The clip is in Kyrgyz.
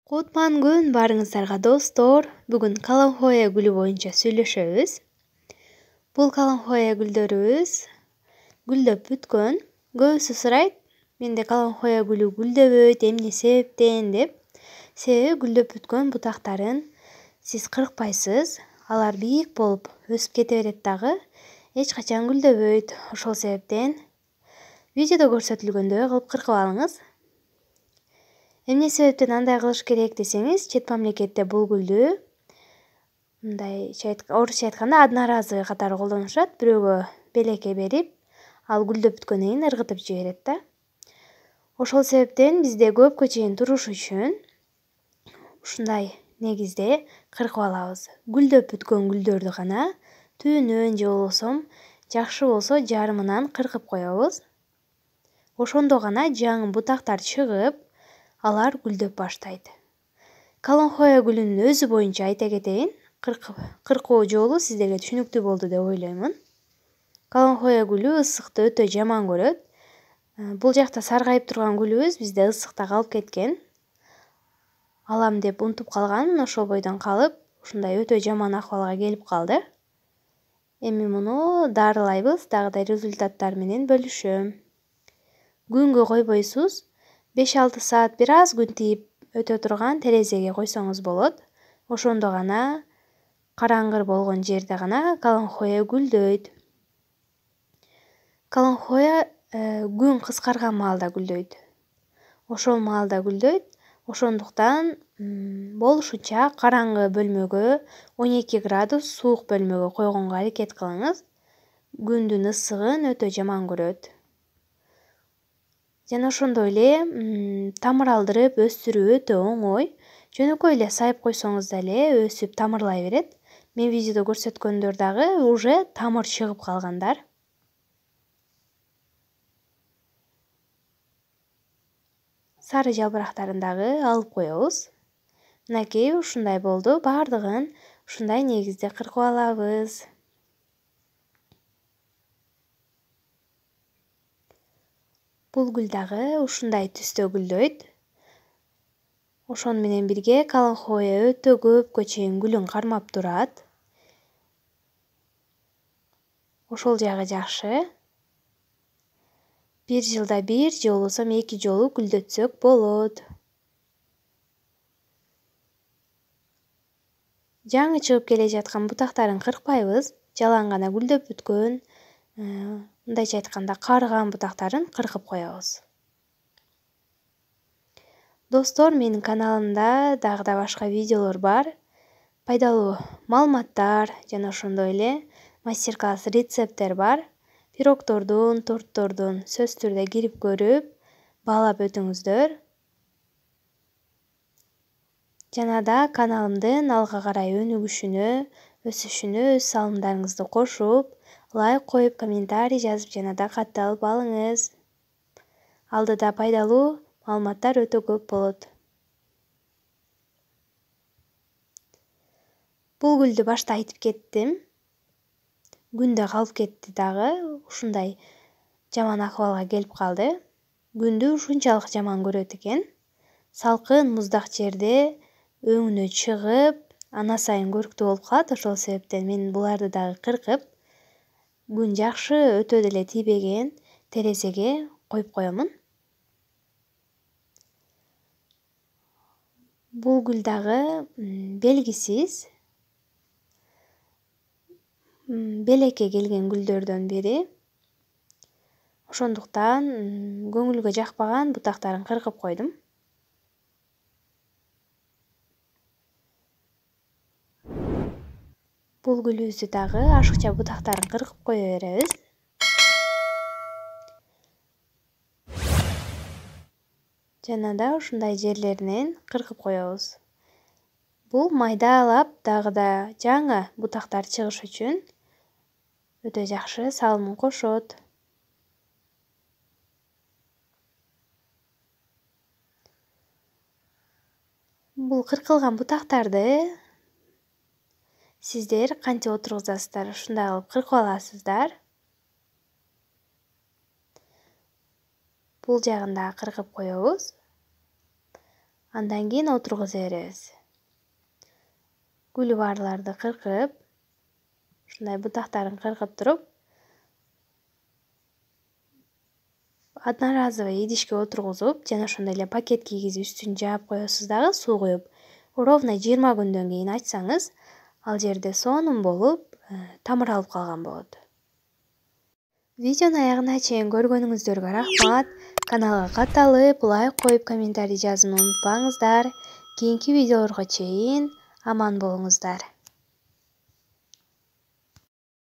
Кутман күн барыңыздарга достор. Бүгүн каланхоя гүлү боюнча сүйлөшөбүз. Бул каланхоя гүлдөрүбүз гүлдөп бүткөн. Көбүсү сурайт, менде каланхоя гүлү гүлдөбөйт, эмне себептен деп. Себеби гүлдөп бүткөн бутактарын сиз кыркпайсыз. Алар бийик болуп өсүп кете берет дагы, эч качан гүлдөбөйт. Ошол себептен видеодо көрсөтүлгөндөй кылып кыркып алыңыз. Эмне себептен андай кылыш керек десеңиз, чет мамлекетте бул гүлдү орусча айтканда одноразовый катары колдонушат. Бирөөгө белекке берип, ал гүлдөп бүткөндөн кийин ыргытып жиберет да. Ошол себептен бизде көпкө чейин туруш үчүн ушундай негизде кыркып алабыз. Гүлдөп бүткөн гүлдөрдү гана түбүнөн же болбосо жакшы болсо жарымынан кыркып коебуз. Ошондо гана жаңы бутактар чыгып, алар гүлдөп баштайт. Каланхоя гүлүнүн өзү боюнча айта кетейин. Кыркуу жолу сиздерге түшүнүктүү болду деп ойлоймун. Каланхоя гүлү ысыкты өтө жаман көрөт. Бул жакта саргайып турган гүлүбүз бизде ысыкта калып кеткен. Алам деп унутуп калганмын, ошол бойдон калып, ушундай өтө жаман акыбалга келип калды. Эми муну дарылайбыз, дагы да результаттары менен бөлүшөм. Күнгө койбойсуз, 5-6 саат бир аз күн тийип өтө турган терезеге койсоңуз болот. Ошондо гана караңгыр болгон жерде гана каланхоя гүлдөйт. Каланхоя күн кыскарган маалда гүлдөйт. Ошол маалда гүлдөйт. Ошондуктан болушунча караңгы бөлмөгө, 12 градус суук бөлмөгө койгонго аракет кылыңыз. Күндүн ысыгын өтө жаман көрөт. Жана ошондой эле тамыр алдырып өстүрүү өтө оңой. Жөнөкөй эле сайып койсоңуз деле өсүп тамырлай берет. Мен видеодо көрсөткөндөр дагы уже тамыр чыгып калгандар. Сары жалбырактарын дагы алып коебуз. Мынакей ушундай болду. Бардыгын ушундай негизде кыркып алабыз. Бул гүл дагы ушундай түстө гүлдөйт. Ошону менен бирге каланхоя өтө көпкө чейин гүлүн кармап турат. Ошол жагы жакшы. Бир жылда бир же болбосо 2 жолу гүлдөтсөк болот. Жаңы чыгып келе жаткан бутактарын кыркпайбыз. Жалаң гана гүлдөп бүткөн, мындайча айтканда карыган бутактарын кыркып коебуз. Достор, менин каналымда дагы да башка видеолор бар. Пайдалуу маалыматтар жана ошондой эле мастер-класс рецепттер бар. Пирогтордун, торттордун сөзсүз түрдө кирип көрүп, баалап өтүңүздөр. Жана да каналымдын алга карай өнүгүшүнө, өсүшүнө өз салымдарыңызды кошуп, лайк коюп, комментарий жазып жана да катталып алыңыз. Алдыда пайдалуу маалыматтар өтө көп болот. Бул гүлдү башта айтып кеттим. Күндө калып кетти дагы, ушундай жаман акыбалга келип калды. Күндү ушунчалык жаман көрөт экен. Салкын, муздак жерде өңүнө чыгып, ана сайын көрктүү болуп калат. Ошол себептен мен буларды дагы кыркып, күн жакшы өтө деле тийбеген терезеге коюп коемун. Бул гүл дагы белгисиз, белекке келген гүлдөрдөн бири. Ошондуктан көңүлгө жакпаган бутактарын кыркып койдум. Бул гүлүбүздү дагы ашыкча бутактарын кыркып кое беребиз. Жана да ушундай жерлеринен кыркып коебуз. Бул майдалап дагы да жаңы бутактар чыгыш үчүн өтө жакшы салымын кошот. Бул кыркылган бутактарды сиздер кантип отургузасыздар, ушундай кылып кыркып аласыздар. Бул жагын да кыркып коебуз. Андан кийин отургуза беребиз. Гүлү барларды кыркып, ушундай бутактарын кыркып туруп, одноразовый идишке отургузуп, жана ошондой эле пакет кийгизип үстүн жаап коесуз дагы, суу куюп. Ровно 20 күндөн кийин ачсаңыз, ал жерде сонун болуп, тамыр алып калган болот. Видеону аягына чейин көргөнүңүздөргө рахмат. Каналга катталып, лайк коюп, комментарий жазууну унутпаңыздар. Кийинки видеолорго чейин аман болуңуздар.